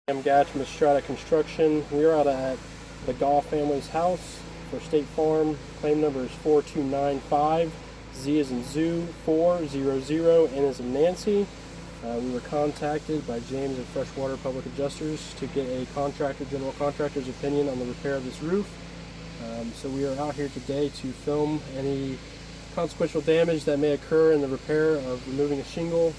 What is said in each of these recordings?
I'm Gatch from Strata Construction. We're out at the Goff family's house for State Farm. Claim number is 4295. Z as in Zoo 400, N as in Nancy. We were contacted by James at Freshwater Public Adjusters to get a general contractor's opinion on the repair of this roof. So we are out here today to film any consequential damage that may occur in the repair of removing a shingle.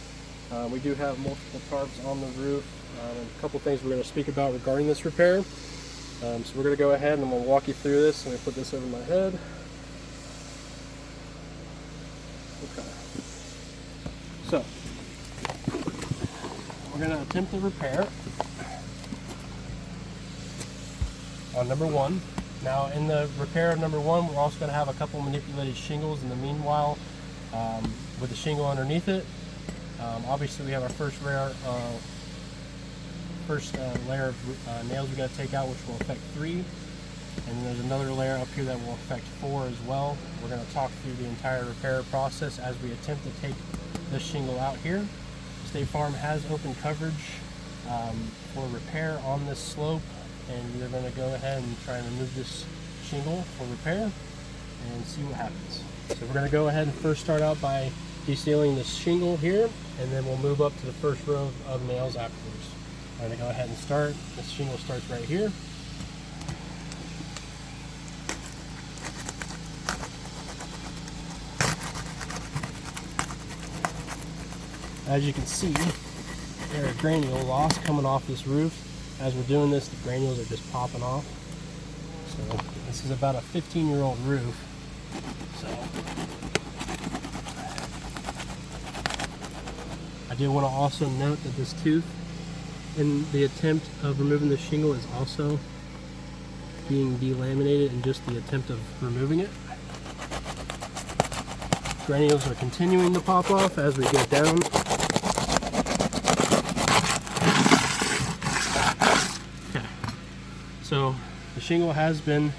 We do have multiple tarps on the roof. And a couple things we're going to speak about regarding this repair. So we're going to go ahead and I'm going to walk you through this. I'm going to put this over my head. Okay. So we're going to attempt the repair on number one. Now in the repair of number one, we're also going to have a couple manipulated shingles in the meanwhile with the shingle underneath it. Obviously we have our first layer of nails we got to take out, which will affect 3, and then there's another layer up here that will affect 4 as well. We're going to talk through the entire repair process as we attempt to take this shingle out here. State Farm has open coverage for repair on this slope, and we're going to go ahead and try and remove this shingle for repair and see what happens. So we're going to go ahead and first start out by desealing this shingle here, and then we'll move up to the first row of nails afterwards. I'm going to go ahead and start. This shingle starts right here. As you can see, there's granule loss coming off this roof. As we're doing this, the granules are just popping off. So this is about a 15-year-old roof. So I do want to also note that this tooth in the attempt of removing the shingle is also being delaminated in just the attempt of removing it. Granules are continuing to pop off as we go down. Okay, so the shingle has been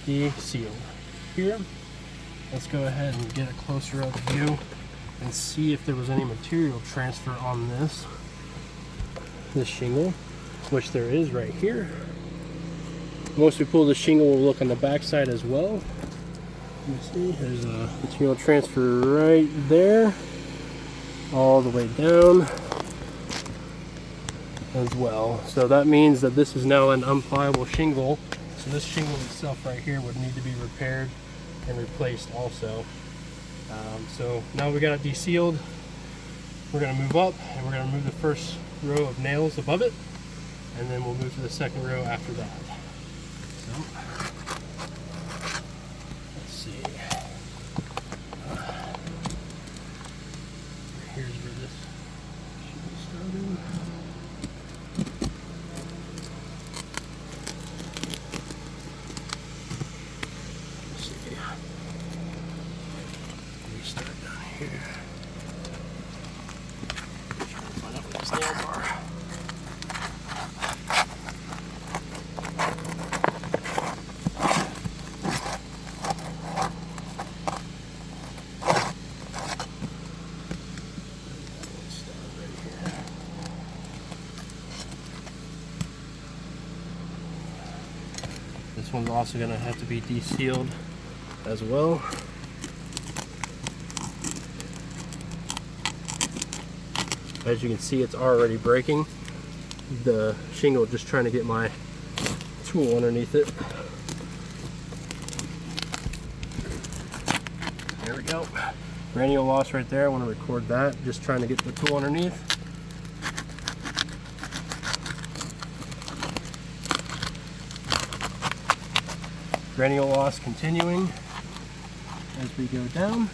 de-sealed. Here, let's go ahead and get a closer up view and see if there was any material transfer on this shingle, which there is right here. Once we pull the shingle, we'll look on the back side as well. You see, there's a material transfer right there, all the way down as well. So that means that this is now an unpliable shingle. So this shingle itself right here would need to be repaired and replaced also. So now we got it de-sealed. We're going to move up and we're going to remove the first row of nails above it, and then we'll move to the second row after that. So let's see. Here's where this should be starting. Let's see. We start down here. Find out what these nails are. This one's also going to have to be de-sealed as well. As you can see, it's already breaking. The shingle, just trying to get my tool underneath it. There we go. Granule loss right there. I want to record that. Just trying to get the tool underneath. Granule loss continuing as we go down.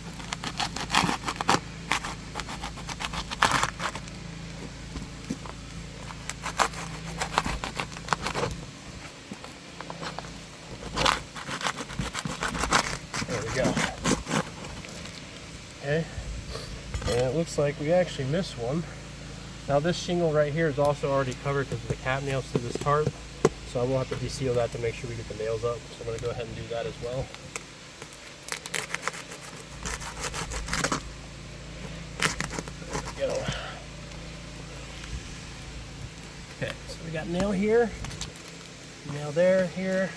There we go. Okay, and it looks like we actually missed one. Now this shingle right here is also already covered because of the cap nails to this tarp. So I will have to de-seal that to make sure we get the nails up. So I'm going to go ahead and do that as well. There we go. Okay, so we got nail here, nail there, here,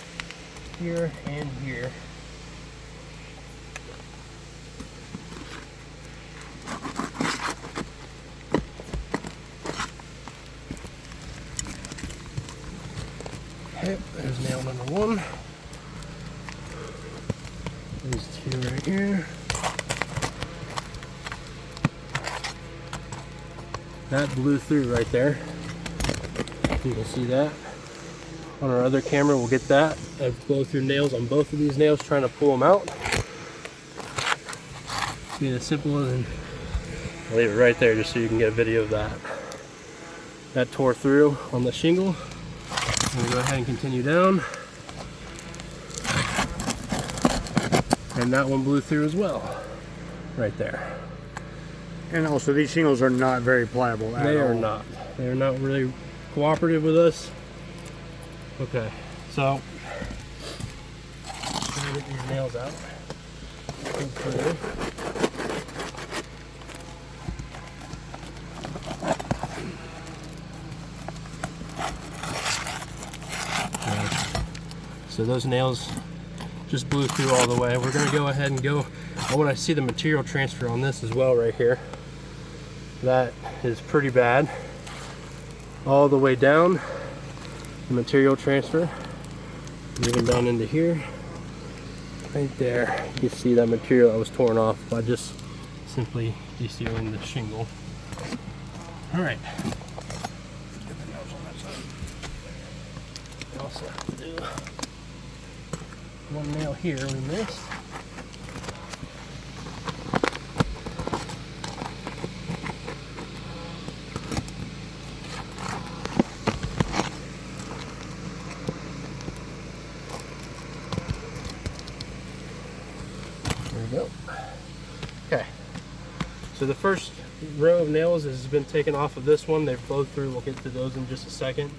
here, and here. Okay, there's nail number 1. These 2 right here. That blew through right there. You can see that. On our other camera, we'll get that. I've blown through nails on both of these nails trying to pull them out. Being as simple as, I'll leave it right there just so you can get a video of that. That tore through on the shingle. I'm gonna go ahead and continue down. And that one blew through as well, right there. And also, these shingles are not very pliable at all. They are not. They are not really cooperative with us. Okay, so try to get these nails out. So those nails just blew through all the way. We're going to go ahead and go. I want to see the material transfer on this as well right here. That is pretty bad. All the way down, the material transfer. Moving down into here. Right there, you can see that material that was torn off by just simply desealing the shingle. All right. We also have to do one nail here we missed. There we go. Okay. So the first row of nails has been taken off of this one. They've blown through. We'll get to those in just a second.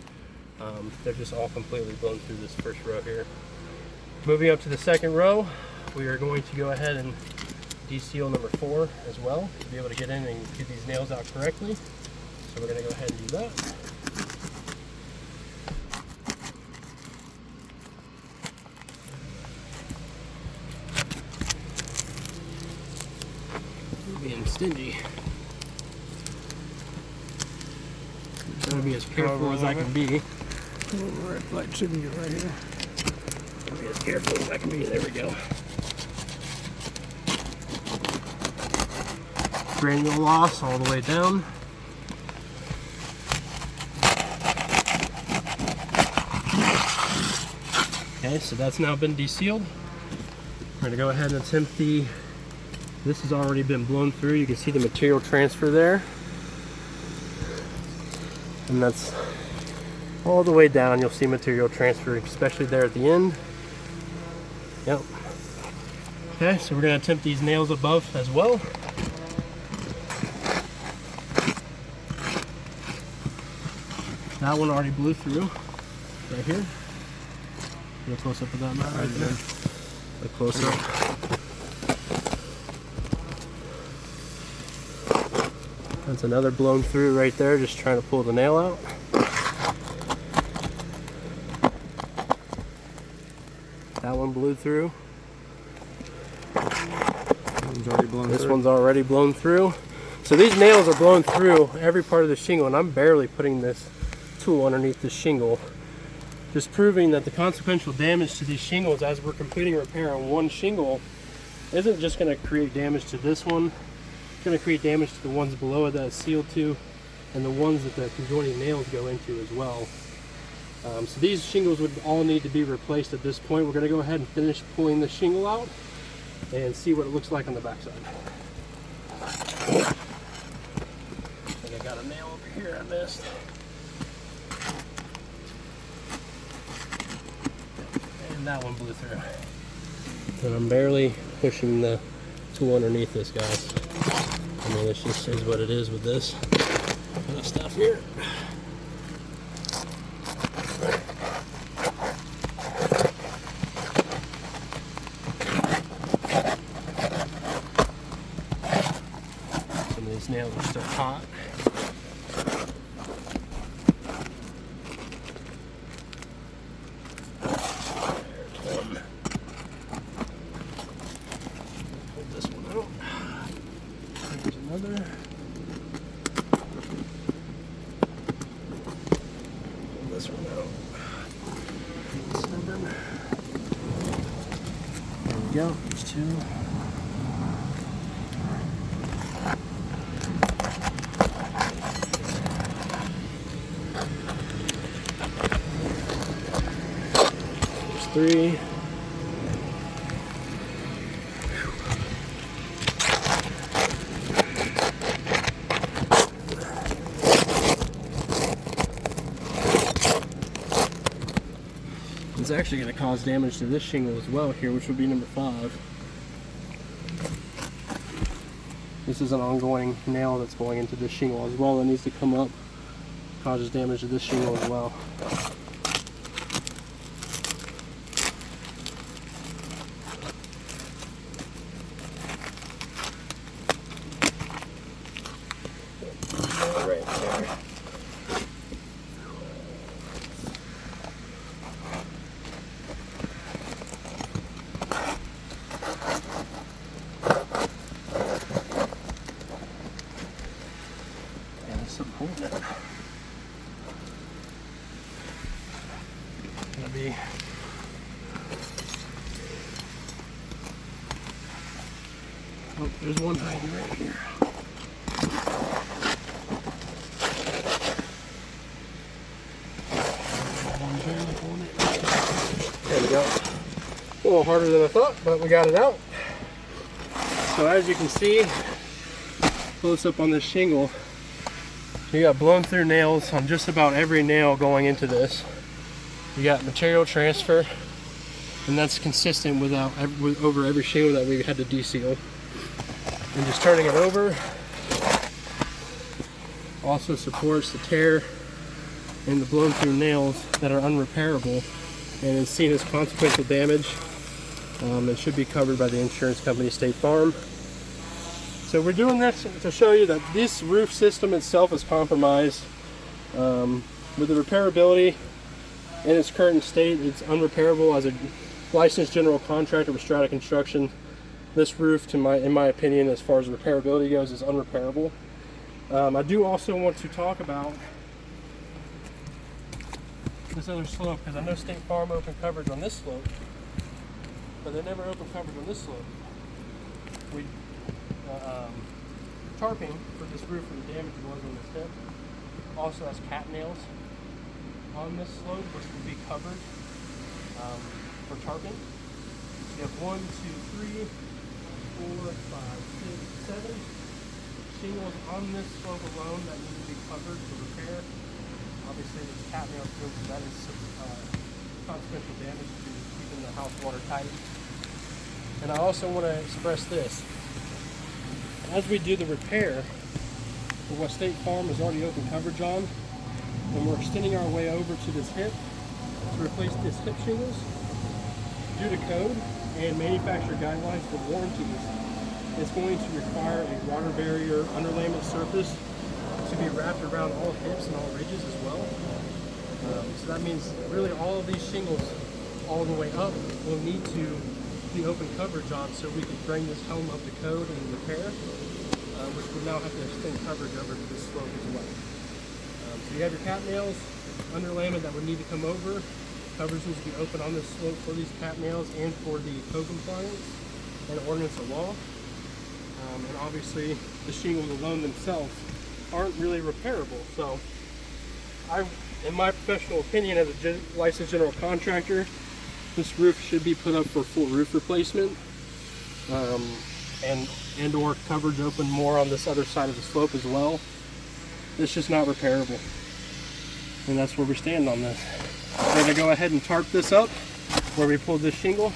They're just all completely blown through this first row here. Moving up to the second row, we are going to go ahead and deseal number 4 as well to be able to get in and get these nails out correctly. So we're going to go ahead and do that. Being stingy. I'm going to be as careful as I can be. Red light signature right here. Be as careful as I can be. There we go. Granule loss all the way down. Okay, so that's now been desealed. We're going to go ahead and attempt the. This has already been blown through. You can see the material transfer there. And that's all the way down. You'll see material transfer, especially there at the end. Yep. Okay, so we're going to attempt these nails above as well. That one already blew through right here. Get a close up of that knot right there. A close up. That's another blown through right there, just trying to pull the nail out. That one blew through. This one's already blown through. So these nails are blown through every part of the shingle, and I'm barely putting this tool underneath the shingle. Just proving that the consequential damage to these shingles as we're completing repair on one shingle isn't just going to create damage to this one. It's going to create damage to the ones below it that it's sealed to, and the ones that the conjoining nails go into as well. So these shingles would all need to be replaced at this point. We're going to go ahead and finish pulling the shingle out and see what it looks like on the backside. I think I got a nail over here I missed. And that one blew through. And I'm barely pushing the tool underneath this, guys. I mean, it just is what it is with this kind of stuff here. Some of these nails are still hot. this one out. 7. There we go. There's 2. There's 3. It's actually going to cause damage to this shingle as well here, which would be number 5. This is an ongoing nail that's going into this shingle as well that needs to come up. Causes damage to this shingle as well. Right there. Holding it. Gonna be oh, there's one hiding right here. There we go. A little harder than I thought, but we got it out. So as you can see, close up on this shingle, you got blown through nails on just about every nail going into this. You got material transfer, and that's consistent with over every shingle that we had to deseal. And just turning it over also supports the tear and the blown through nails that are unrepairable and is seen as consequential damage. It should be covered by the insurance company State Farm. So we're doing this to show you that this roof system itself is compromised. With the repairability in its current state, it's unrepairable. As a licensed general contractor with Strata Construction, this roof, in my opinion, as far as repairability goes, is unrepairable. I do also want to talk about this other slope, because I know State Farm opened coverage on this slope, but they never opened coverage on this slope. Tarping for this roof and the damage it was on this hip also has cat nails on this slope, which will be covered for tarping. So you have 1, 2, 3, 4, 5, 6, 7 shingles on this slope alone that need to be covered for repair. Obviously there's cat nails through, so that is consequential damage to keeping the house watertight. And I also want to express this. As we do the repair for what State Farm has already opened coverage on, and we're extending our way over to this hip to replace this hip shingles, due to code and manufacturer guidelines for warranties, it's going to require a water barrier underlayment surface to be wrapped around all hips and all ridges as well. So that means really all of these shingles all the way up will need to be open coverage on, so we can bring this home up to code and repair, which will now have to extend coverage over to this slope as well. So you have your cat nails, underlayment that would need to come over. Coverage needs to be open on this slope for these cat nails and for the code compliance and ordinance of law. And obviously the shingles alone themselves aren't really repairable. So in my professional opinion, as a licensed general contractor, this roof should be put up for full roof replacement, and or coverage open more on this other side of the slope as well. It's just not repairable, and that's where we stand on this. We're going to go ahead and tarp this up where we pulled this shingle,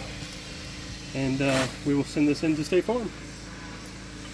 and we will send this into State Farm.